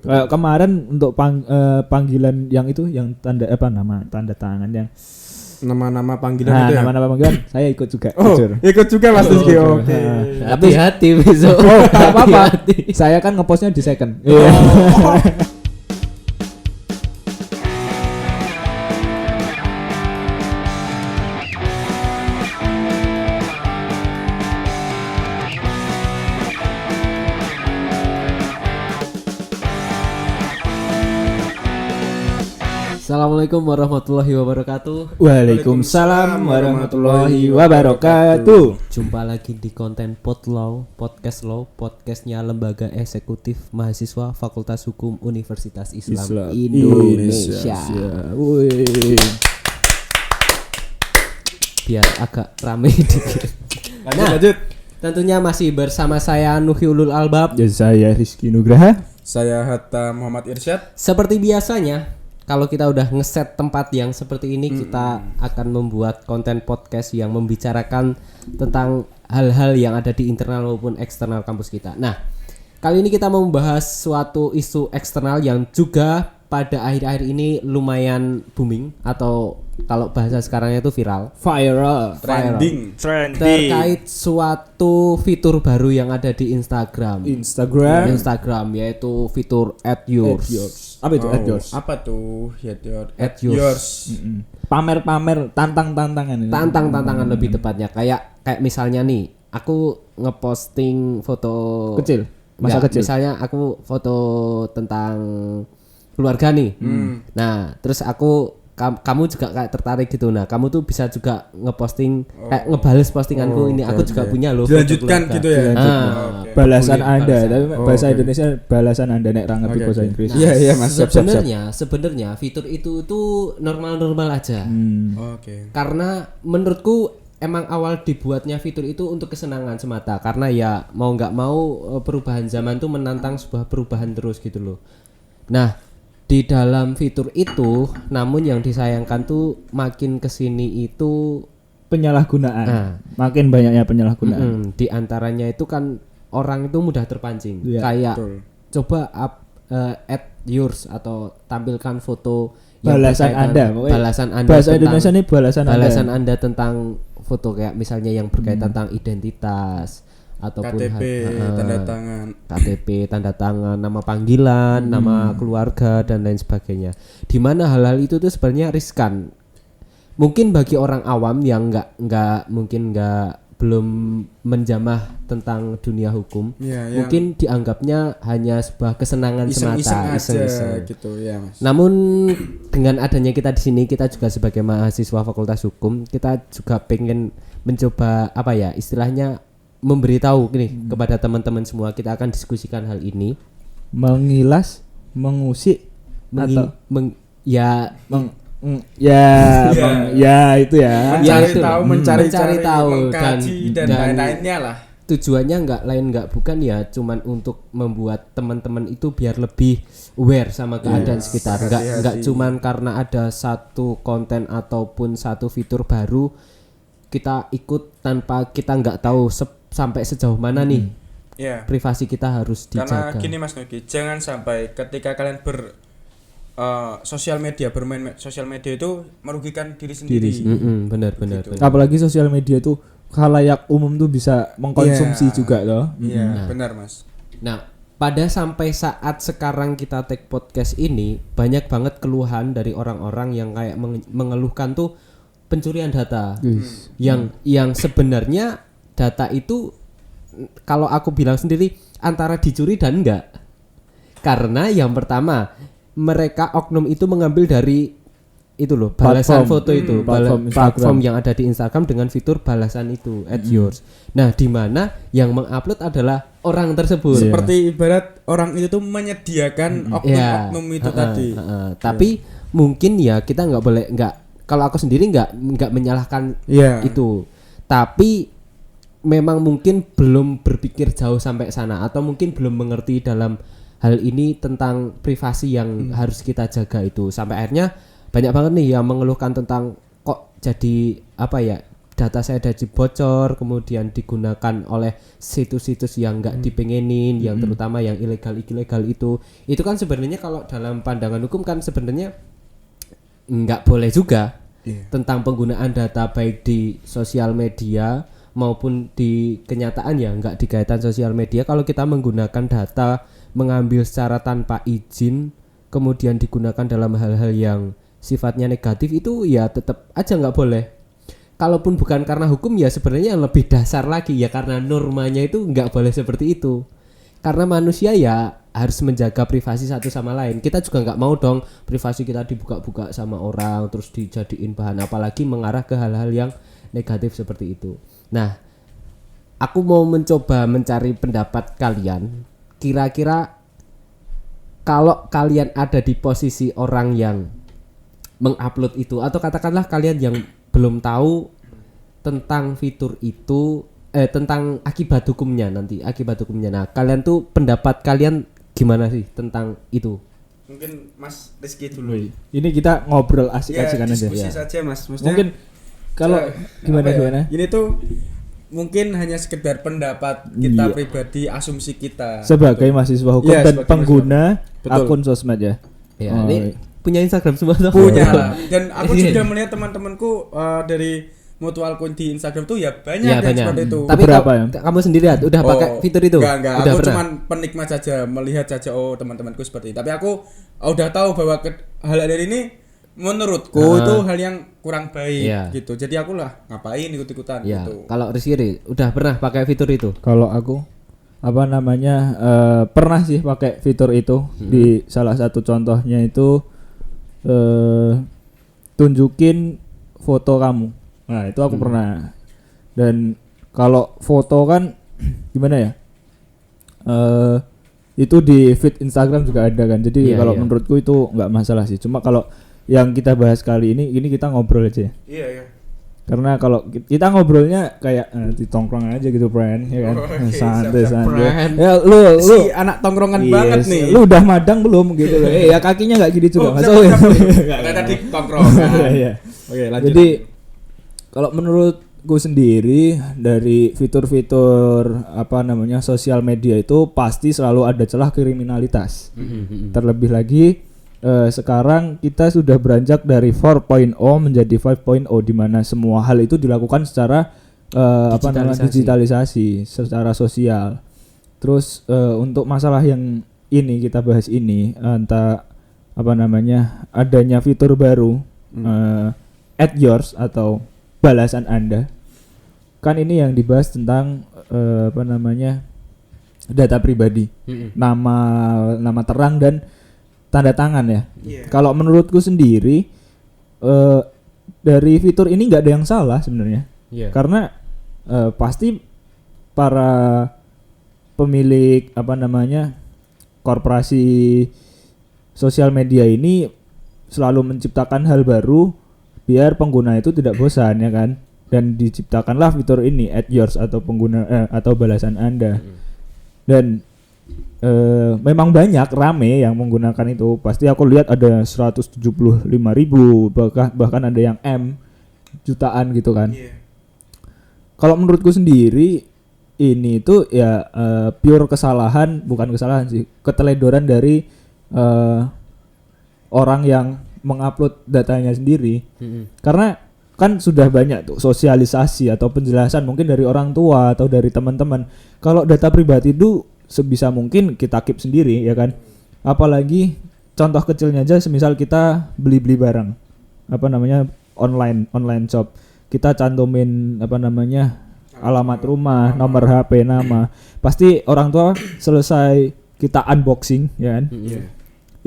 Kemarin untuk panggilan yang itu yang tanda tangan yang nama-nama panggilan itu ya. Nama-nama panggilan saya ikut juga. Jujur. Ikut juga Mas Rizky. Oke. Tapi hati besok. enggak apa-apa. Saya kan ngepostnya di second. Assalamualaikum warahmatullahi wabarakatuh. Waalaikumsalam warahmatullahi wabarakatuh. Jumpa lagi di konten Podcast Law, podcastnya Lembaga Eksekutif Mahasiswa Fakultas Hukum Universitas Islam Indonesia. Biar agak rame dikit. Lanjut. Tentunya masih bersama saya Nuhiulul Albab. Ya, saya Rizky Nugraha. Saya Hatta Muhammad Irsyad. Seperti biasanya, kalau kita udah ngeset tempat yang seperti ini, kita akan membuat konten podcast yang membicarakan tentang hal-hal yang ada di internal maupun eksternal kampus kita. Nah, kali ini kita mau membahas suatu isu eksternal yang juga pada akhir-akhir ini lumayan booming, atau kalau bahasa sekarangnya itu viral. Trending. Terkait suatu fitur baru yang ada di Instagram, yaitu fitur Add Yours. Apa itu Add Yours? Apa tuh? Add Yours. Pamer-pamer tantangan ini. Tantangan lebih tepatnya. Kayak misalnya nih, aku ngeposting foto Kecil. Masa kecil. Misalnya aku foto tentang keluarga nih. Nah, terus kamu juga kayak tertarik gitu. Nah, kamu tuh bisa juga ngeposting kayak ngebales postinganku ini. Aku juga punya loh. Dilanjutkan gitu ya. Balasan Anda, tapi bahasa Indonesia balasan Anda nek ra ngerti bahasa Inggris. Iya, Mas. Sebenarnya fitur itu tuh normal-normal aja. Oke. Karena menurutku emang awal dibuatnya fitur itu untuk kesenangan semata. Karena ya mau nggak mau perubahan zaman tuh menantang sebuah perubahan terus gitu loh. Nah, di dalam fitur itu, namun yang disayangkan tuh makin kesini itu penyalahgunaan. Makin banyaknya penyalahgunaan. Di antaranya itu kan orang itu mudah terpancing. Ya, kayak betul. Coba add yours atau tampilkan foto Balasan Anda. Balasan Anda. Bahasa Indonesia ini balasan Anda tentang foto kayak misalnya yang berkaitan tentang identitas ataupun KTP, tanda tangan, nama panggilan, nama keluarga dan lain sebagainya. Di mana hal-hal itu tuh sebenarnya riskan. Mungkin bagi orang awam yang belum menjamah tentang dunia hukum, mungkin dianggapnya hanya sebuah kesenangan semata, iseng-iseng gitu ya, Mas. Namun dengan adanya kita di sini, kita juga sebagai mahasiswa Fakultas Hukum, kita juga pengen mencoba istilahnya memberitahu gini kepada teman-teman semua. Kita akan diskusikan hal ini, mengilas, mengusik, mencari tahu dan lain-lainnya lah. Tujuannya nggak bukan ya cuman untuk membuat teman-teman itu biar lebih aware sama keadaan sekitar. Nggak cuman karena ada satu konten ataupun satu fitur baru kita ikut tanpa kita nggak tahu sampai sejauh mana nih privasi kita harus dijaga. Karena gini Mas Nuki, jangan sampai ketika kalian bermain sosial media itu merugikan diri sendiri. Benar. Apalagi sosial media itu khalayak umum tuh bisa mengkonsumsi juga loh. Benar Mas. Nah, pada sampai saat sekarang kita take podcast ini, banyak banget keluhan dari orang-orang yang kayak mengeluhkan tuh pencurian data. Yang sebenarnya data itu kalau aku bilang sendiri antara dicuri dan enggak. Karena yang pertama, mereka oknum itu mengambil dari itu loh, balasan foto itu, platform yang ada di Instagram dengan fitur balasan itu, Add Yours. Nah, di mana yang mengupload adalah orang tersebut. Seperti ibarat orang itu tuh menyediakan oknum itu tadi. Tapi mungkin ya kita kalau aku sendiri nggak menyalahkan itu. Tapi memang mungkin belum berpikir jauh sampai sana, atau mungkin belum mengerti dalam hal ini tentang privasi yang harus kita jaga itu. Sampai akhirnya banyak banget nih yang mengeluhkan tentang kok jadi data saya bocor, kemudian digunakan oleh situs-situs yang nggak dipengenin, yang terutama yang ilegal itu kan sebenarnya kalau dalam pandangan hukum kan sebenarnya nggak boleh juga. Tentang penggunaan data baik di sosial media maupun di kenyataan ya nggak di kaitan sosial media. Kalau kita menggunakan data mengambil secara tanpa izin kemudian digunakan dalam hal-hal yang sifatnya negatif itu ya tetap aja nggak boleh. Kalaupun bukan karena hukum ya sebenarnya yang lebih dasar lagi ya karena normanya itu nggak boleh seperti itu. Karena manusia ya harus menjaga privasi satu sama lain. Kita juga nggak mau dong privasi kita dibuka-buka sama orang terus dijadiin bahan, apalagi mengarah ke hal-hal yang negatif seperti itu. Nah, aku mau mencoba mencari pendapat kalian. Kira-kira kalau kalian ada di posisi orang yang mengupload itu, atau katakanlah kalian yang belum tahu tentang fitur itu, tentang akibat hukumnya nanti, akibat hukumnya. Nah, kalian tuh pendapat kalian gimana sih tentang itu? Mungkin Mas Rizky dulu. Ini kita ngobrol asik-asikan aja. Diskusi saja Mas. Maksudnya, Mungkin kalau gimana? Ini tuh mungkin hanya sekedar pendapat kita pribadi, asumsi kita sebagai mahasiswa hukum dan pengguna akun sosmed ya. Ya, ini punya Instagram semua tuh. Punya lah. Dan aku juga melihat teman-temanku dari mutual akun di Instagram tuh ya banyak yang seperti itu. Tapi berapa ya? Kamu sendiri udah pakai fitur itu? Enggak. Udah Aku pernah? cuman penikmat saja, melihat saja teman-temanku seperti itu. Tapi aku udah tahu bahwa hal dari ini menurutku itu hal yang kurang baik gitu. Jadi aku lah ngapain ikut-ikutan gitu. Kalau Rizky udah pernah pakai fitur itu? Kalau aku pernah sih pakai fitur itu. Di salah satu contohnya itu tunjukin foto kamu. Nah, itu aku pernah. Dan kalau foto kan gimana ya? Itu di feed Instagram juga ada kan. Jadi kalau menurutku itu nggak masalah sih. Cuma kalau yang kita bahas kali ini kita ngobrol aja. Iya. Karena kalau kita ngobrolnya kayak di tongkrong aja gitu, friend, ya kan. Santai. Ya lu si anak tongkrongan banget nih. Lu udah madang belum gitu loh. Ya kakinya enggak gitu juga. Karena tadi tongkrongan. Iya. Oke, lanjut. Jadi kalau menurutku sendiri dari fitur-fitur sosial media itu pasti selalu ada celah kriminalitas. Terlebih lagi sekarang kita sudah beranjak dari 4.0 menjadi 5.0 di mana semua hal itu dilakukan secara digitalisasi secara sosial. Terus untuk masalah yang ini kita bahas ini adanya fitur baru at yours atau balasan Anda. Kan ini yang dibahas tentang data pribadi. Nama terang dan tanda tangan ya. Kalau menurutku sendiri dari fitur ini nggak ada yang salah sebenarnya. Karena pasti para pemilik korporasi sosial media ini selalu menciptakan hal baru biar pengguna itu tidak bosan ya kan. Dan diciptakanlah fitur ini at yours atau atau balasan Anda. Dan memang banyak rame yang menggunakan itu. Pasti aku lihat ada 175.000 bahkan ada yang jutaan gitu kan. Kalau menurutku sendiri ini itu ya pure bukan kesalahan sih, keteledoran dari orang yang mengupload datanya sendiri. Karena kan sudah banyak tuh sosialisasi atau penjelasan mungkin dari orang tua atau dari teman-teman. Kalau data pribadi itu sebisa mungkin kita keep sendiri ya kan. Apalagi contoh kecilnya aja semisal kita beli barang online shop, kita cantumin alamat rumah, nomor HP, nama. Pasti orang tua selesai kita unboxing ya kan.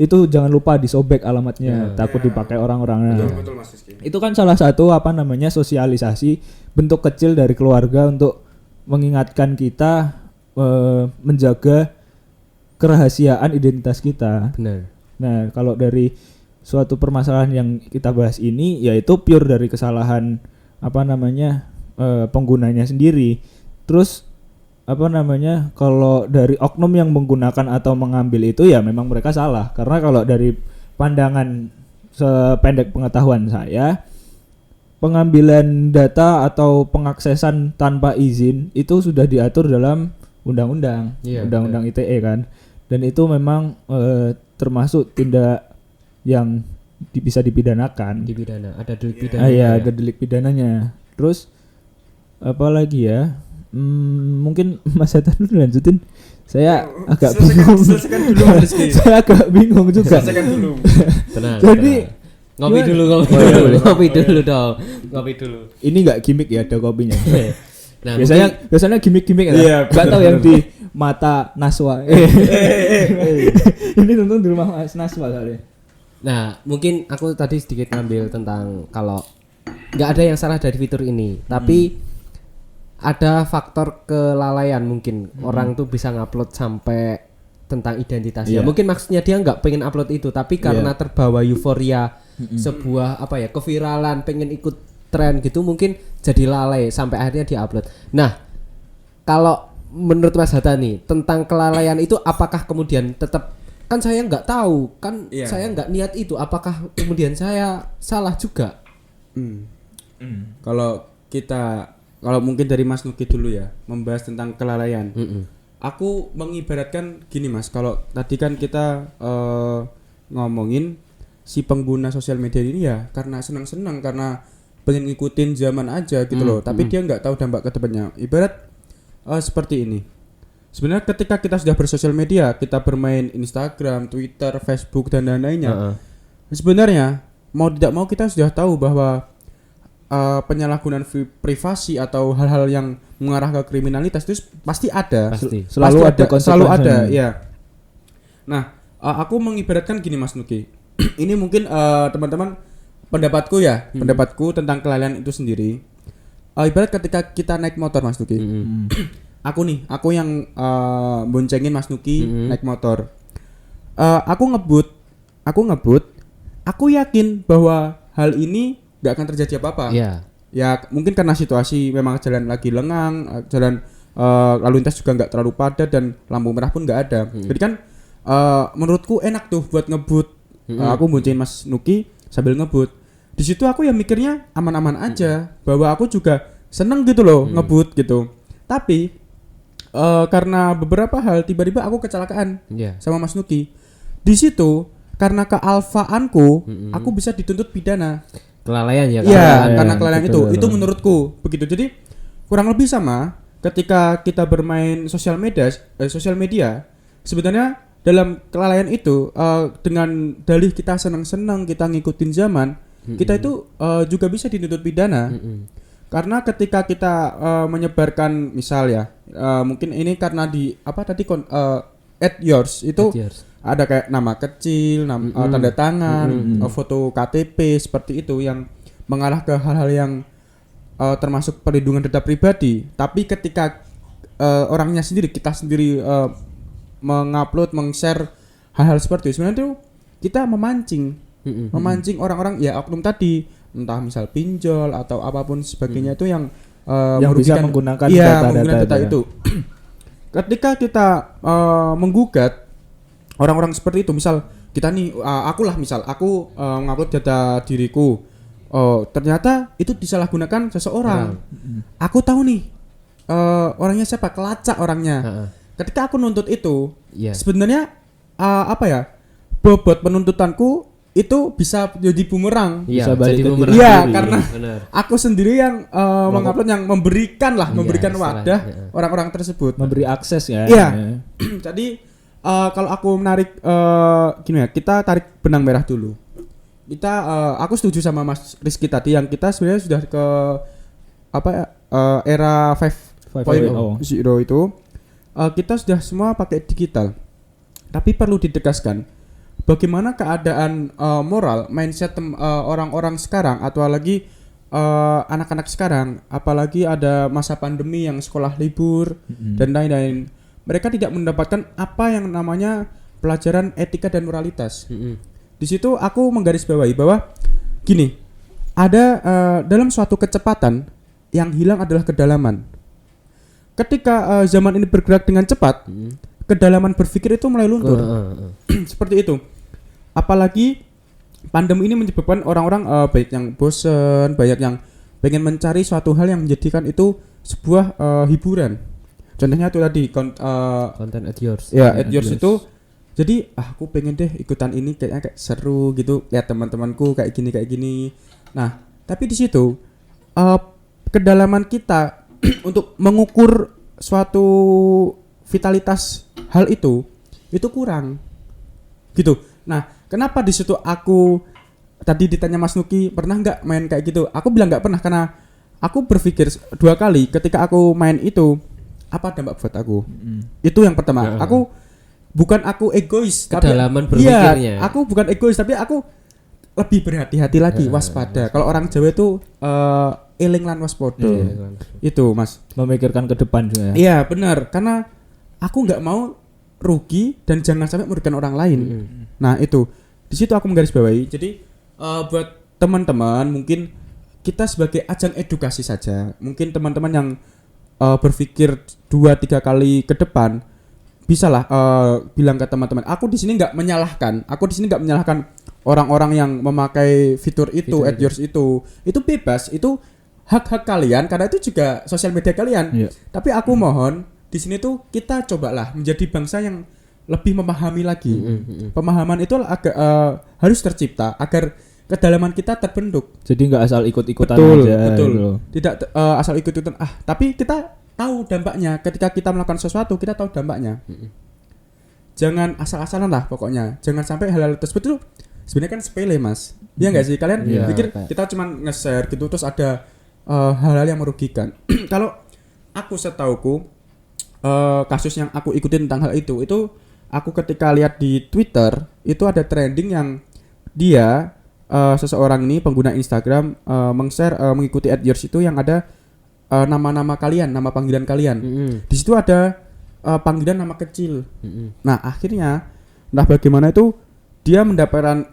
Itu jangan lupa disobek alamatnya, takut dipakai orang-orang. Betul Mas Rizky. Itu kan salah satu sosialisasi bentuk kecil dari keluarga untuk mengingatkan kita menjaga kerahasiaan identitas kita. Benar. Nah, kalau dari suatu permasalahan yang kita bahas ini yaitu pure dari kesalahan penggunanya sendiri. Terus kalau dari oknum yang menggunakan atau mengambil itu ya memang mereka salah. Karena kalau dari pandangan sependek pengetahuan saya pengambilan data atau pengaksesan tanpa izin itu sudah diatur dalam undang-undang, undang-undang ITE kan. Dan itu memang termasuk tindak yang bisa dipidanakan. Ada delik pidana. Ada delik pidananya. Terus apa lagi ya? Mungkin Mas Hatta dulu lanjutin. Saya agak bingung. Selesaikan dulu Rizky. Saya agak bingung juga. Selesaikan dulu. Tenang. Jadi ngopi dulu dong. Ngopi dulu. Ini enggak gimmick ya, ada kopinya. Nah, biasanya gimmick-gimmick ya. Iya, Enggak tahu yang di mata Naswa. Ini tentu di rumah Mas Naswa soalnya. Nah, mungkin aku tadi sedikit ngambil tentang kalau nggak ada yang salah dari fitur ini, tapi ada faktor kelalaian mungkin orang tuh bisa ngupload sampai tentang identitasnya. Mungkin maksudnya dia nggak pengen upload itu, tapi karena terbawa euforia sebuah keviralan, pengen ikut tren gitu, mungkin jadi lalai sampai akhirnya dia upload. Nah, kalau menurut Mas Hatta nih tentang kelalaian itu, apakah kemudian tetap, kan saya nggak tahu, kan saya nggak niat itu, apakah kemudian saya salah juga? Kalau mungkin dari Mas Nuki dulu ya, membahas tentang kelalaian. Aku mengibaratkan gini Mas, kalau tadi kan kita ngomongin si pengguna sosial media ini ya karena senang-senang, karena pengen ngikutin zaman aja gitu loh, tapi dia nggak tahu dampak ke depannya. Ibarat seperti ini. Sebenarnya ketika kita sudah bersosial media, kita bermain Instagram, Twitter, Facebook dan lain-lainnya. Sebenarnya mau tidak mau kita sudah tahu bahwa penyalahgunaan privasi atau hal-hal yang mengarah ke kriminalitas itu pasti ada. Selalu ada, ya. Nah, aku mengibaratkan gini Mas Nuki. Ini mungkin teman-teman pendapatku tentang kelalaian itu sendiri. Ibarat ketika kita naik motor Mas Nuki. Aku yang boncengin Mas Nuki naik motor. Aku ngebut. Aku yakin bahwa hal ini gak akan terjadi apa-apa. Ya mungkin karena situasi memang jalan lagi lengang, jalan lalu lintas juga gak terlalu padat dan lampu merah pun gak ada. Jadi kan menurutku enak tuh buat ngebut. Aku boncengin Mas Nuki sambil ngebut. Di situ aku yang mikirnya aman-aman aja, bahwa aku juga seneng gitu loh ngebut gitu. Tapi karena beberapa hal tiba-tiba aku kecelakaan sama Mas Nuki. Di situ karena kealfaanku, aku bisa dituntut pidana. Kelalaian ya? Iya, karena kelalaian itu menurutku begitu. Jadi kurang lebih sama ketika kita bermain sosial media. Sebenarnya dalam kelalaian itu dengan dalih kita senang-senang, kita ngikutin zaman, kita itu juga bisa dituntut pidana. Karena ketika kita menyebarkan misal ya, mungkin ini karena di at yours itu ada kayak nama kecil, tanda tangan, foto KTP seperti itu yang mengarah ke hal-hal yang termasuk perlindungan data pribadi. Tapi ketika orangnya sendiri, kita sendiri mengupload, meng-share hal-hal seperti itu, sebenarnya itu kita memancing orang-orang ya, oknum tadi, entah misal pinjol atau apapun sebagainya itu yang bisa menggunakan data itu. Ketika kita menggugat orang-orang seperti itu, misal kita nih, aku ngupload data diriku, ternyata itu disalahgunakan seseorang. Aku tahu nih orangnya siapa, kelacak orangnya. Ketika aku nuntut itu, sebenarnya bobot penuntutanku itu bisa jadi bumerang. Bisa balik ke diri. Iya, karena aku sendiri yang mengupload, yang memberikan wadah orang-orang tersebut, memberi akses ya. Iya. Jadi kalau aku menarik gini ya, kita tarik benang merah dulu. Aku setuju sama Mas Rizky tadi yang kita sebenarnya sudah ke era 5.0 itu. Kita sudah semua pakai digital. Tapi perlu ditegaskan bagaimana keadaan moral, mindset orang-orang sekarang, atau lagi anak-anak sekarang, apalagi ada masa pandemi yang sekolah libur dan lain-lain. Mereka tidak mendapatkan apa yang namanya pelajaran etika dan moralitas. Di situ aku menggarisbawahi bahwa gini, ada dalam suatu kecepatan yang hilang adalah kedalaman. Ketika zaman ini bergerak dengan cepat, kedalaman berpikir itu mulai luntur. Seperti itu. Apalagi pandemi ini menyebabkan orang-orang banyak yang bosan, banyak yang pengen mencari suatu hal yang menjadikan itu sebuah hiburan. Contohnya itu tadi Content at yours. ya at yours itu. Jadi aku pengen deh ikutan ini kayaknya kayak seru gitu, lihat teman-temanku kayak gini. Nah, tapi di situ kedalaman kita untuk mengukur suatu vitalitas hal itu kurang gitu. Nah, kenapa di situ aku tadi ditanya Mas Nuki pernah nggak main kayak gitu? Aku bilang nggak pernah karena aku berpikir 2 kali ketika aku main itu apa dampak buat aku. Itu yang pertama. Bukan aku egois, Kedalaman tapi berpikirnya. iya, aku bukan egois tapi aku lebih berhati-hati lagi, waspada. Kalau orang Jawa itu eling lan waspada. Itu Mas. Memikirkan ke depan juga. Iya benar, karena aku nggak mau rugi dan jangan sampai merugikan orang lain. Nah itu di situ aku menggarisbawahi. Jadi buat teman-teman mungkin kita sebagai ajang edukasi saja. Mungkin teman-teman yang berpikir 2-3 kali ke depan bisalah bilang ke teman-teman. Aku di sini nggak menyalahkan. Orang-orang yang memakai fitur itu, at yours itu bebas. Itu hak-hak kalian karena itu juga sosial media kalian. Iya. Tapi aku mohon di sini tuh kita cobalah menjadi bangsa yang lebih memahami lagi. Pemahaman itu agak harus tercipta agar kedalaman kita terbentuk. Jadi nggak asal ikut-ikutan Betul. aja. gitu. Tidak asal ikut-ikutan. Tapi kita tahu dampaknya. Ketika kita melakukan sesuatu, kita tahu dampaknya. Jangan asal-asalan lah pokoknya. Jangan sampai hal-hal tersebut itu sebenarnya kan sepele, Mas. Iya nggak sih? Kalian Iya, pikir kayak- kita cuma nge-share gitu terus ada hal-hal yang merugikan. Kalau aku setauku kasus yang aku ikutin tentang hal itu aku ketika lihat di Twitter itu ada trending yang dia seseorang ini pengguna Instagram meng-share mengikuti at yours itu yang ada nama-nama kalian, nama panggilan kalian. Di situ ada panggilan nama kecil. Nah, akhirnya entah bagaimana itu dia mendapatkan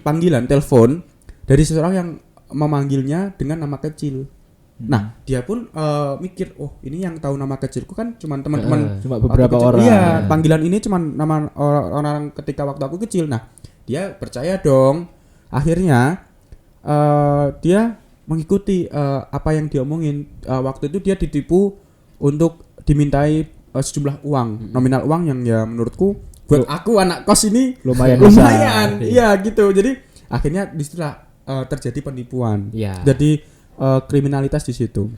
panggilan telepon dari seseorang yang memanggilnya dengan nama kecil. Nah, dia pun mikir, oh ini yang tahu nama kecilku kan cuma teman-teman Cuma waktu beberapa kecil. orang. Iya, panggilan ini cuma nama orang ketika waktu aku kecil. Nah, dia percaya dong. Akhirnya dia mengikuti apa yang dia omongin. Waktu itu dia ditipu untuk dimintai sejumlah uang, nominal uang yang ya menurutku buat aku anak kos ini Lumayan lumayan. besar. Iya gitu. Jadi akhirnya disitulah terjadi penipuan. Iya. Jadi kriminalitas di situ.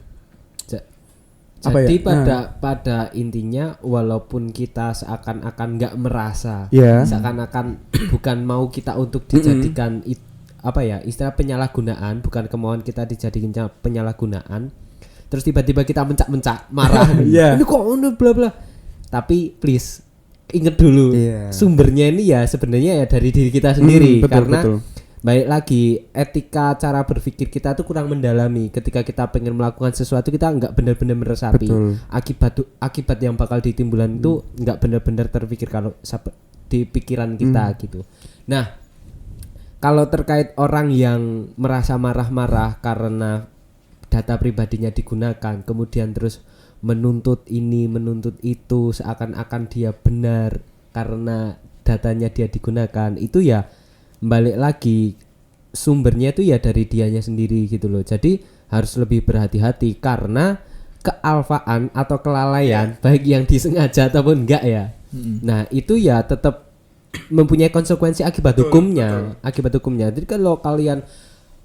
Apa Jadi ya? pada intinya walaupun kita seakan-akan nggak merasa, Iya. seakan-akan bukan mau kita untuk dijadikan istilah penyalahgunaan, bukan kemauan kita dijadikan penyalahgunaan. Terus tiba-tiba kita mencak-mencak marah. Iya. Ini kok ono bla bla. Tapi please inget dulu Iya. sumbernya ini ya sebenarnya ya dari diri kita sendiri Betul, karena betul. baik lagi etika cara berpikir kita tuh kurang mendalami. Ketika kita pengen melakukan sesuatu kita nggak benar-benar meresapi Betul. akibat yang bakal ditimbulkan itu nggak benar-benar terpikir kalau di pikiran kita gitu. Nah, kalau terkait orang yang merasa marah-marah karena data pribadinya digunakan, kemudian terus menuntut ini, menuntut itu, seakan-akan dia benar karena datanya dia digunakan, itu ya balik lagi sumbernya itu ya dari dianya sendiri gitu loh. Jadi harus lebih berhati-hati karena kealfaan atau kelalaian baik yang disengaja ataupun enggak ya. Nah, itu ya tetap mempunyai konsekuensi akibat hukumnya. Jadi kalau kalian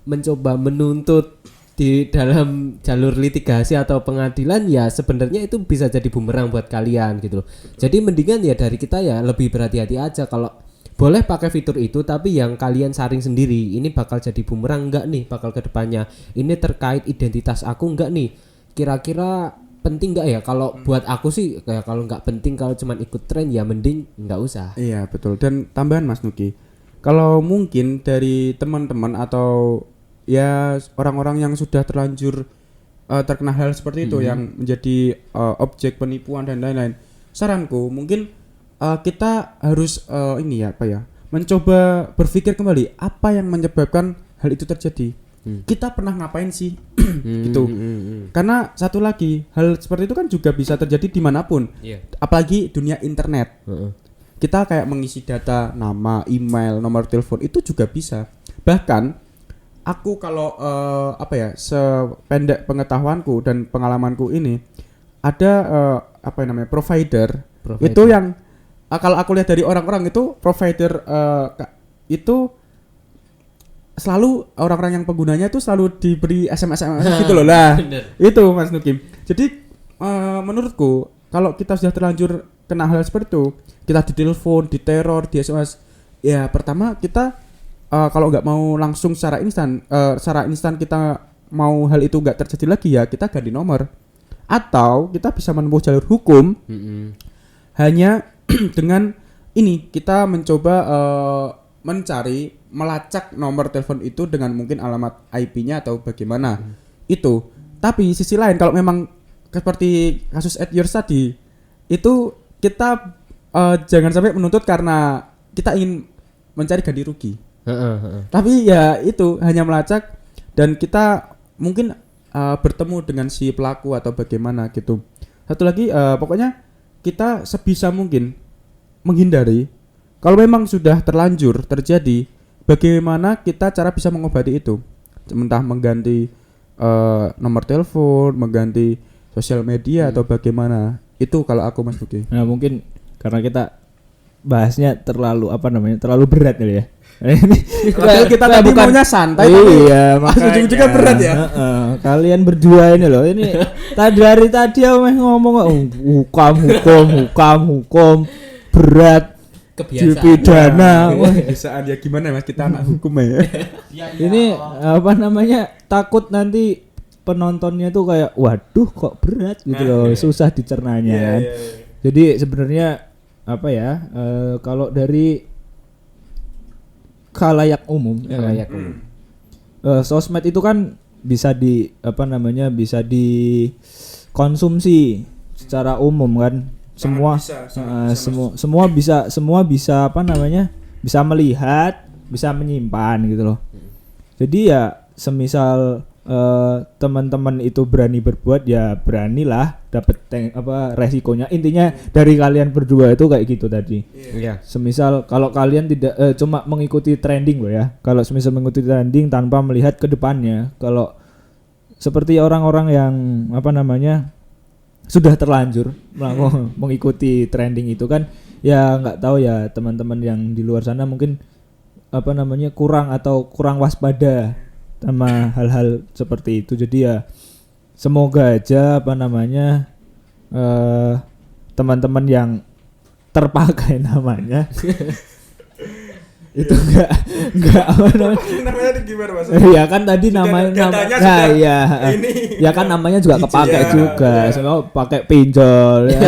mencoba menuntut di dalam jalur litigasi atau pengadilan ya sebenarnya itu bisa jadi bumerang buat kalian gitu loh. Jadi mendingan ya dari kita ya lebih berhati-hati aja. Kalau boleh pakai fitur itu tapi yang kalian saring sendiri, ini bakal jadi bumerang enggak nih bakal ke depannya. Ini terkait identitas aku enggak nih. Kira-kira penting enggak ya? Kalau buat aku sih kayak kalau enggak penting, kalau cuma ikut tren ya mending enggak usah. Iya betul. Dan tambahan Mas Nuki, kalau mungkin dari teman-teman atau ya orang-orang yang sudah terlanjur terkena hal seperti itu yang menjadi objek penipuan dan lain-lain, saranku mungkin kita harus mencoba berpikir kembali apa yang menyebabkan hal itu terjadi. Kita pernah ngapain sih gitu. Karena satu lagi hal seperti itu kan juga bisa terjadi dimanapun, apalagi dunia internet. Kita kayak mengisi data nama, email, nomor telepon itu juga bisa. Bahkan aku kalau apa ya, sependek pengetahuanku dan pengalamanku ini ada apa yang namanya provider. Itu yang kalau aku lihat dari orang-orang itu provider itu selalu orang-orang yang penggunanya itu selalu diberi SMS gitu loh lah. Itu Mas Nukim. Jadi menurutku kalau kita sudah terlanjur kena hal seperti itu, kita ditelepon, diteror, di SMS, ya pertama kita kalau nggak mau langsung secara instan kita mau hal itu nggak terjadi lagi, ya kita ganti nomor, atau kita bisa menempuh jalur hukum hanya dengan ini kita mencoba mencari, melacak nomor telepon itu dengan mungkin alamat IP-nya atau bagaimana itu. Tapi sisi lain kalau memang seperti kasus At Yours tadi, itu kita jangan sampai menuntut karena kita ingin mencari ganti rugi. Tapi ya itu hanya melacak dan kita mungkin bertemu dengan si pelaku atau bagaimana gitu. Satu lagi pokoknya kita sebisa mungkin menghindari. Kalau memang sudah terlanjur terjadi, bagaimana kita cara bisa mengobati itu? Entah mengganti nomor telepon, mengganti sosial media atau bagaimana. Itu kalau aku Mas Buki. Nah, mungkin karena kita bahasnya terlalu terlalu berat kali ya. Ini padahal kita tadi maunya santai, iya, tapi ujung-ujungnya berat ya. Kalian berdua ini loh, ini dari tadi aku ngomong hukum berat, pidana. Kebiasaan ya gimana Mas, kita anak hukum ya. Ini takut nanti penontonnya tuh kayak waduh kok berat gitu loh, susah dicernanya kan. Jadi sebenarnya kalau dari khalayak umum, sosmed itu kan bisa bisa dikonsumsi secara umum kan. Semua bisa bisa melihat, bisa menyimpan gitu loh. Jadi ya semisal teman-teman itu berani berbuat, ya beranilah dapat resikonya. Intinya dari kalian berdua itu kayak gitu tadi. Iya. Semisal kalau kalian tidak cuma mengikuti trending loh ya. Kalau semisal mengikuti trending tanpa melihat ke depannya, kalau seperti orang-orang yang sudah terlanjur mengikuti trending itu kan, ya nggak tahu ya teman-teman yang di luar sana mungkin kurang waspada sama hal-hal seperti itu. Jadi ya semoga aja teman-teman yang terpakai namanya itu enggak namanya gimana Mas? Ya kan tadi namanya ya kan namanya juga kepakai juga. Semua pakai pinjol ya.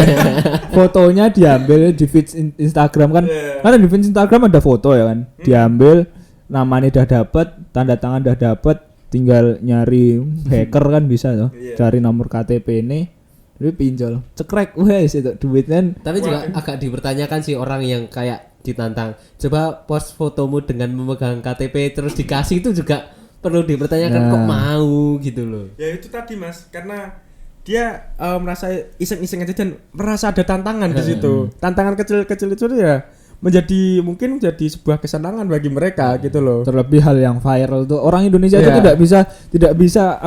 Fotonya diambil di feed Instagram kan. Karena di feed Instagram ada foto ya kan. Diambil, namanya udah dapet, tanda tangan udah dapet, tinggal nyari hacker kan bisa tuh. Cari nomor KTP ini, tapi pinjol. Cekrek wes itu duitnya. Tapi juga agak dipertanyakan sih orang yang kayak ditantang, coba post fotomu dengan memegang KTP terus dikasih, itu juga perlu dipertanyakan kok mau gitu loh. Ya itu tadi Mas, karena dia merasa iseng-iseng aja dan merasa ada tantangan di situ. Tantangan kecil-kecil itu ya menjadi sebuah kesenangan bagi mereka gitu loh. Terlebih hal yang viral tuh, orang Indonesia itu tidak bisa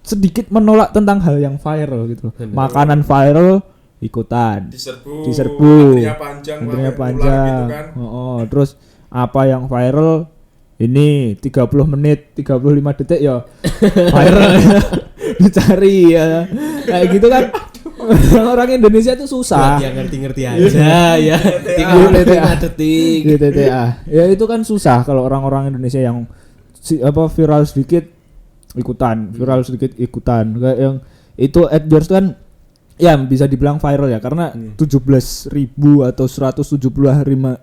sedikit menolak tentang hal yang viral gitu. Makanan viral ikutan diserbu antrinya panjang gitu kan. Terus apa yang viral ini 30 menit 35 detik ya viral dicari ya kayak gitu kan. Orang Indonesia itu susah yang ngerti-ngerti aja ya 35 detik TTA ya, itu kan susah kalau orang-orang Indonesia yang viral sedikit ikutan kayak yang itu At Yours kan ya bisa dibilang viral ya, karena 17.000 atau 175.000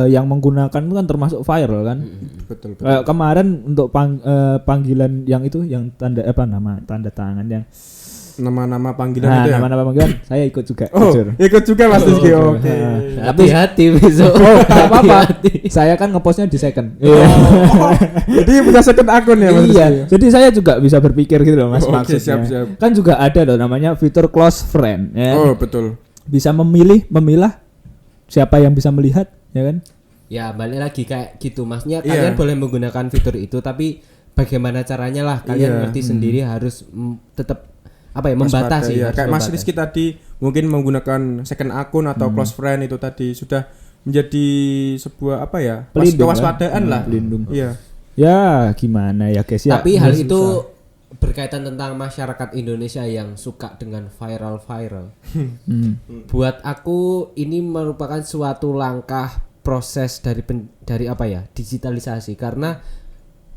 yang menggunakan itu kan termasuk viral kan. Betul. Kemarin untuk panggilan yang itu yang tanda tangan yang nama-nama panggilan itu ya. Nama-nama panggilan saya ikut juga. Ikut juga Mas Rizky. Oke. Hati-hati besok. Apa-apa. Saya kan ngepostnya di second. Jadi punya second akun ya Mas. Iya. Jadi saya juga bisa berpikir gitu loh Mas, maksudnya. Siap. Kan juga ada loh namanya fitur close friend ya. Betul. Bisa memilah siapa yang bisa melihat ya kan. Ya balik lagi kayak gitu, maksudnya Iya. kalian boleh menggunakan fitur itu, tapi bagaimana caranya lah kalian Iya. ngerti sendiri, harus tetap apa ya, membatasi. Ya. harus Kayak Mas membatasi. Rizky tadi mungkin menggunakan second akun atau close friend itu tadi sudah menjadi sebuah apa ya? Pelindung, kewaspadaan kan? lah. Pelindung. Iya. Ya gimana ya guys ya. Tapi hal susah. itu berkaitan tentang masyarakat Indonesia yang suka dengan viral. Hmm. Buat aku ini merupakan suatu langkah proses dari apa ya, digitalisasi, karena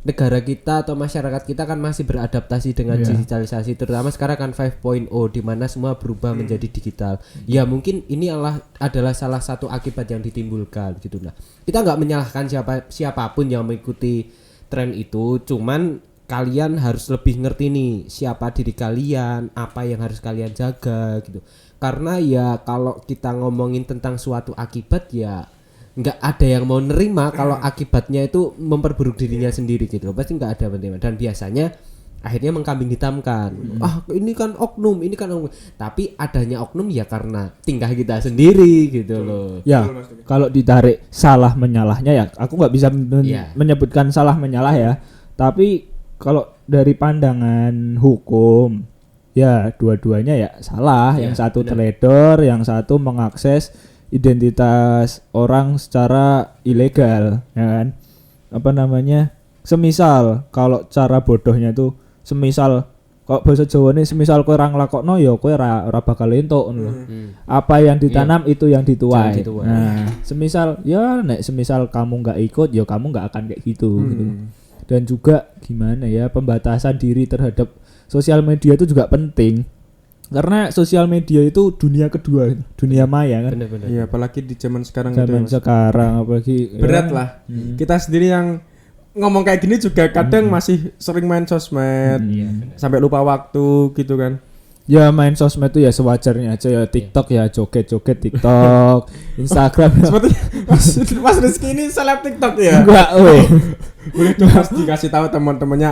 negara kita atau masyarakat kita kan masih beradaptasi dengan Iya. digitalisasi, terutama sekarang kan 5.0 di mana semua berubah menjadi digital. Ya mungkin ini adalah salah satu akibat yang ditimbulkan gitu. Nah, kita nggak menyalahkan siapapun yang mengikuti tren itu, cuman kalian harus lebih ngerti nih siapa diri kalian, apa yang harus kalian jaga gitu. Karena ya kalau kita ngomongin tentang suatu akibat, ya nggak ada yang mau nerima kalau akibatnya itu memperburuk dirinya sendiri gitu loh. Pasti nggak ada penerima, dan biasanya akhirnya mengkambing hitamkan. Ini kan oknum, ini kan oknum. Tapi adanya oknum ya karena tingkah kita sendiri gitu loh. Ya, kalau ditarik salah menyalahnya ya, aku nggak bisa Iya. menyebutkan salah menyalah ya. Tapi kalau dari pandangan hukum, ya dua-duanya ya salah. Iya, Yang satu benar. teledor, yang satu mengakses identitas orang secara ilegal, ya kan? Apa namanya? Semisal kalau cara bodohnya itu, semisal kalau bahasa Jawa nih, semisal kowe ora nglakokno ya kowe ora bakal entuk ngono lho. Apa yang ditanam itu yang dituai. Yang dituai. Nah, semisal kamu nggak ikut ya kamu nggak akan kayak gitu, gitu. Dan juga gimana ya, pembatasan diri terhadap sosial media itu juga penting. Karena sosial media itu dunia kedua, dunia maya kan. Bener-bener. Iya, apalagi di zaman sekarang itu ya, Zaman Mas. sekarang apalagi Berat ya, lah. Kita sendiri yang ngomong kayak gini juga kadang masih sering main sosmed. Sampai lupa waktu gitu kan. Ya main sosmed itu ya sewajarnya aja ya, TikTok ya joget-joget TikTok, Instagram ya. Seperti Mas Rizky ini seleb TikTok ya. Enggak, weh. Boleh dong Mas dikasih tahu teman-temannya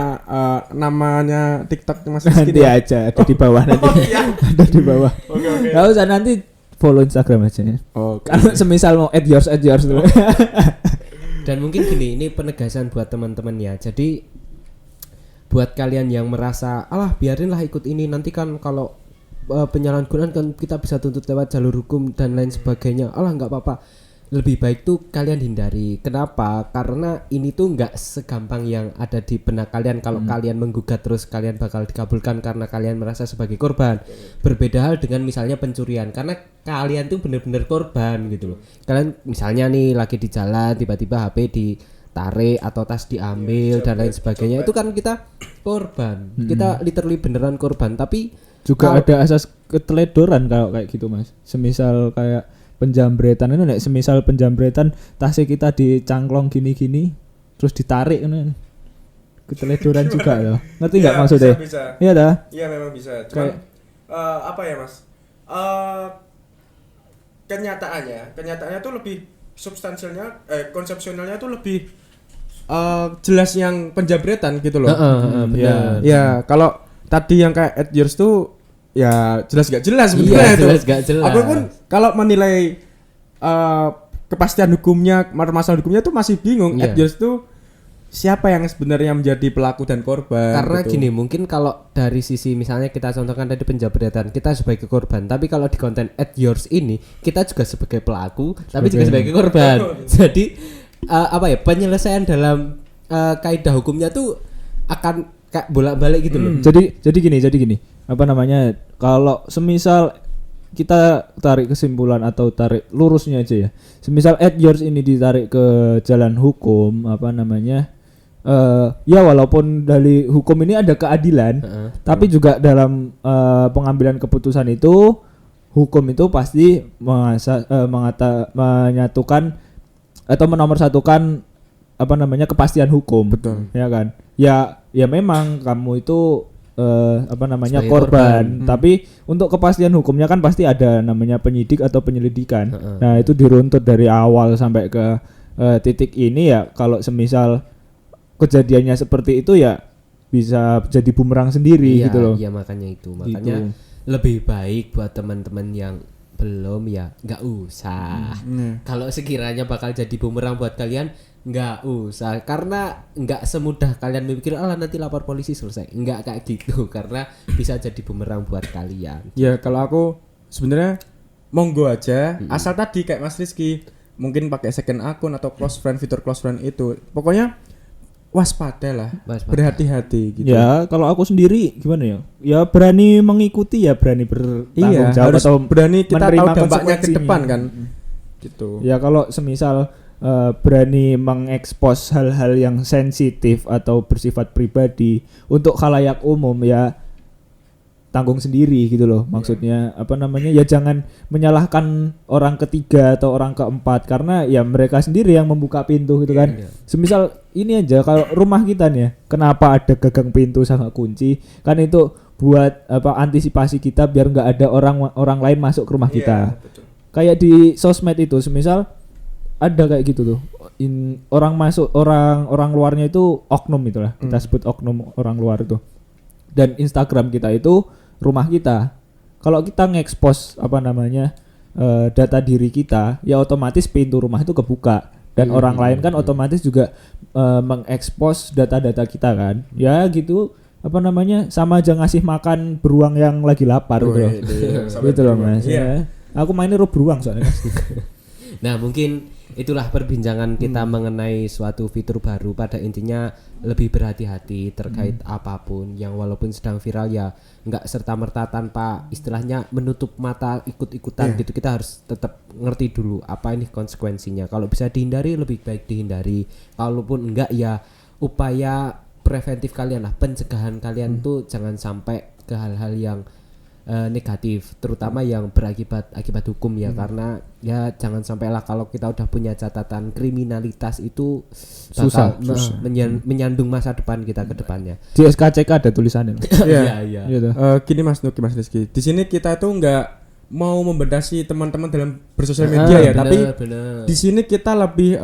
namanya TikTok Mas Rizky. Nanti aja ada di bawah nanti. Oh iya. Ada di bawah. Oke oke. Enggak usah, nanti follow Instagram aja ya. Oke. Kalau semisal mau add yours dulu. Dan mungkin gini, ini penegasan buat teman-teman ya. Jadi buat kalian yang merasa alah biarinlah ikut ini, nanti kan kalau penyalahgunaan kan kita bisa tuntut lewat jalur hukum dan lain sebagainya. Alah nggak apa-apa. Lebih baik tuh kalian hindari. Kenapa? Karena ini tuh nggak segampang yang ada di benak kalian. Kalau kalian menggugat terus kalian bakal dikabulkan karena kalian merasa sebagai korban. Berbeda hal dengan misalnya pencurian, karena kalian tuh bener-bener korban gitu loh. Kalian misalnya nih lagi di jalan tiba-tiba HP ditarik atau tas diambil dan lain sebagainya, itu kan kita korban. Kita literally beneran korban. Tapi Juga kalau- ada asas keteledoran kalau kayak gitu Mas. Semisal kayak penjambretan itu, nek semisal penjambretan tasnya kita dicangklong gini-gini terus ditarik kan, keteledoran juga loh. Ngerti nggak Iya, maksudnya? bisa. Iya dah. Iya memang bisa. Cuman Kayak- apa ya Mas? Kenyataannya tuh lebih substansialnya, konsepsionalnya tuh lebih jelas yang penjabretan gitu loh. benar. Ya kalau tadi yang kayak at yours tuh ya jelas gak jelas Iya, sebenarnya itu. jelas gak jelas. Aku pun kalau menilai kepastian hukumnya, masalah hukumnya tuh masih bingung. Iya. At yours tuh siapa yang sebenarnya menjadi pelaku dan korban? Karena gitu. gini, mungkin kalau dari sisi misalnya kita contohkan tadi penjabretan, kita sebagai korban, tapi kalau di konten at yours ini kita juga sebagai pelaku, tapi juga sebagai korban. Jadi apa ya, penyelesaian dalam kaidah hukumnya tuh akan kayak bolak-balik gitu loh. Jadi gini. Apa namanya? Kalau semisal kita tarik kesimpulan atau tarik lurusnya aja ya. Semisal at yours ini ditarik ke jalan hukum, apa namanya? Ya walaupun dari hukum ini ada keadilan, tapi juga dalam pengambilan keputusan itu hukum itu pasti menyatukan atau menomorsatukan apa namanya kepastian hukum. Betul. Ya kan? Ya memang kamu itu apa namanya Sebagai korban, tapi untuk kepastian hukumnya kan pasti ada namanya penyidik atau penyelidikan. Nah, itu diruntut dari awal sampai ke titik ini ya. Kalau semisal kejadiannya seperti itu ya bisa jadi bumerang sendiri Iya, gitu loh. iya makanya itu. Makanya Gitu. lebih baik buat teman-teman yang belum ya nggak usah. Kalau sekiranya bakal jadi bumerang buat kalian nggak usah, karena nggak semudah kalian memikir nanti lapor polisi selesai. Nggak kayak gitu, karena bisa jadi bumerang buat kalian. Ya kalau aku sebenarnya monggo aja, asal tadi kayak Mas Rizky mungkin pakai second akun atau close friend, fitur close friend itu. Pokoknya waspada lah, berhati-hati gitu. Ya, kalau aku sendiri gimana ya? Ya berani mengikuti, ya berani bertanggung jawab harus atau berani kita tahu menerima dampaknya ke konsekuensinya. depan kan. Gitu. Ya kalau semisal berani mengekspos hal-hal yang sensitif atau bersifat pribadi untuk khalayak umum, ya tanggung sendiri gitu loh. Maksudnya apa namanya? Ya jangan menyalahkan orang ketiga atau orang keempat, karena ya mereka sendiri yang membuka pintu gitu kan. Semisal ini aja, kalau rumah kita nih ya, kenapa ada gagang pintu sama kunci? Kan itu buat apa, antisipasi kita biar nggak ada orang lain masuk ke rumah kita. Kayak di sosmed itu, semisal ada kayak gitu tuh. Orang masuk, orang luarnya itu oknum itulah. Kita sebut oknum orang luar itu. Dan Instagram kita itu rumah kita. Kalau kita ngekspos apa namanya data diri kita, ya otomatis pintu rumah itu kebuka, dan orang lain kan otomatis juga mengekspos data-data kita kan. Ya gitu, apa namanya, sama aja ngasih makan beruang yang lagi lapar gitu loh. Gitu loh Mas. Ya. Aku mainnya roh beruang soalnya. Nah mungkin itulah perbincangan kita mengenai suatu fitur baru. Pada intinya lebih berhati-hati terkait apapun yang walaupun sedang viral, ya nggak serta-merta tanpa istilahnya menutup mata ikut-ikutan gitu. Kita harus tetap ngerti dulu apa ini konsekuensinya. Kalau bisa dihindari lebih baik dihindari. Kalaupun enggak, ya upaya preventif kalian lah, pencegahan kalian tuh jangan sampai ke hal-hal yang negatif, terutama yang berakibat hukum ya. Karena ya jangan sampailah kalau kita udah punya catatan kriminalitas itu Susah. menyandung masa depan kita ke depannya. Di SKCK ada tulisannya. Iya. Gitu. Gini Mas Nuki, Mas Rizky, di sini kita tuh nggak mau membedasi teman-teman dalam bersosial media ya, tapi di sini kita lebih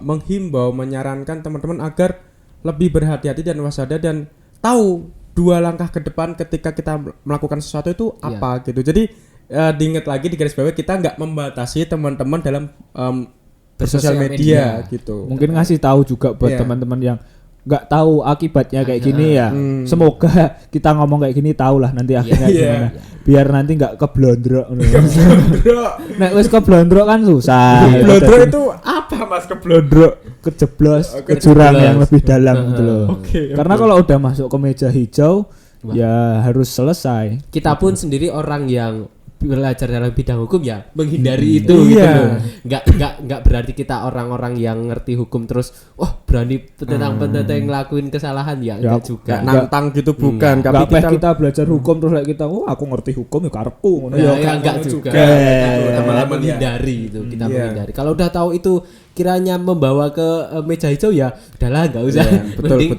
menghimbau, menyarankan teman-teman agar lebih berhati-hati dan waspada dan tahu 2 langkah ke depan ketika kita melakukan sesuatu itu apa gitu. Jadi diingat lagi, di garis bawah, kita nggak membatasi teman-teman dalam bersosial media gitu. Mungkin ngasih tahu juga buat teman-teman yang nggak tahu akibatnya kayak gini ya. Semoga kita ngomong kayak gini tahu lah nanti akhirnya gimana. Biar nanti nggak keblondrok. Nek wis keblondrok kan susah. Keblondrok itu apa Mas? Keblondrok, kejeblos ke jurang yang lebih dalam gitu loh. Karena kalau udah masuk ke meja hijau, ya harus selesai. Kita pun sendiri orang yang belajar dalam bidang hukum ya menghindari itu gitu loh. Nggak berarti kita orang-orang yang ngerti hukum terus berani penentang ngelakuin kesalahan ya enggak juga. Nantang gitu bukan. Tapi kita belajar hukum terus kita aku ngerti hukum ya karepku ngono ya enggak juga. Kita malah menghindari itu, kita menghindari. Kalau udah tahu itu kiranya membawa ke meja hijau, ya udahlah enggak usah.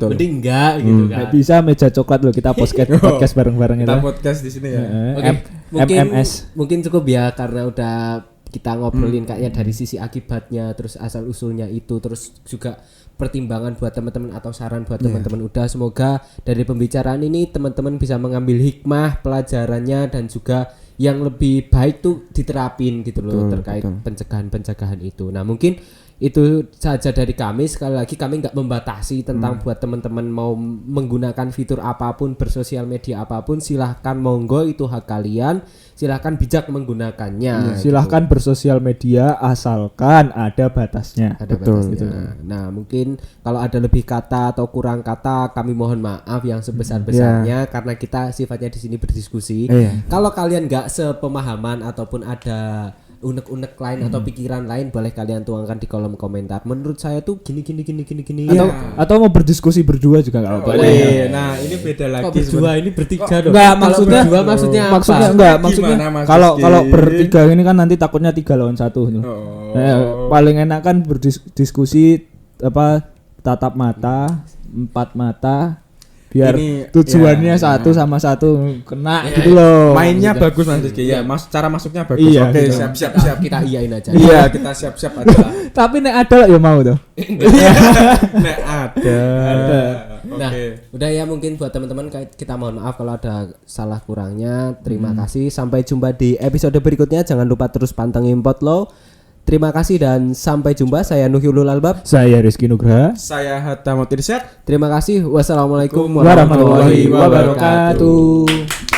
Mending enggak gitu kan. Bisa meja coklat loh, kita podcast bareng-bareng kita podcast di sini ya. Oke. MMS. Mungkin cukup ya, karena udah kita ngobrolin kayaknya dari sisi akibatnya, terus asal usulnya itu, terus juga pertimbangan buat teman-teman atau saran buat teman-teman. Udah, semoga dari pembicaraan ini teman-teman bisa mengambil hikmah pelajarannya dan juga yang lebih baik tuh diterapin gitu loh, terkait pencegahan itu. Nah mungkin itu saja dari kami. Sekali lagi kami nggak membatasi tentang buat teman-teman mau menggunakan fitur apapun, bersosial media apapun, silahkan, monggo, itu hak kalian, silahkan bijak menggunakannya. Silahkan bersosial media asalkan ada batasnya. Ada batasnya. Nah mungkin kalau ada lebih kata atau kurang kata, kami mohon maaf yang sebesar-besarnya, karena kita sifatnya di sini berdiskusi. Kalau kalian nggak sepemahaman ataupun ada unek-unek lain atau pikiran lain, boleh kalian tuangkan di kolom komentar. Menurut saya tuh gini. Atau mau berdiskusi berdua juga enggak apa-apa. Nah, ini beda lagi. Kok berdua ini bertiga dong. Enggak, maksudnya berdua maksudnya apa? Maksudnya kalau bertiga ini kan nanti takutnya 3 lawan 1 gitu. Paling enak kan berdiskusi tatap mata, 4 mata, biar tujuannya satu sama satu kena gitu loh. Mainnya bagus Mas Rizky. Ya, cara masuknya bagus. Oke, siap. Kita iyain aja. Iya, kita siap-siap aja. Tapi nek ada ya mau tuh. Nek ada. Nah, udah ya mungkin buat teman-teman kita mohon maaf kalau ada salah kurangnya. Terima kasih. Sampai jumpa di episode berikutnya. Jangan lupa terus pantengin Potlo. Terima kasih dan sampai jumpa. Saya Nuhyulul Albab. Saya Rizky Nugraha. Saya Hatta Motirsyad. Terima kasih. Wassalamualaikum Warahmatullahi wabarakatuh.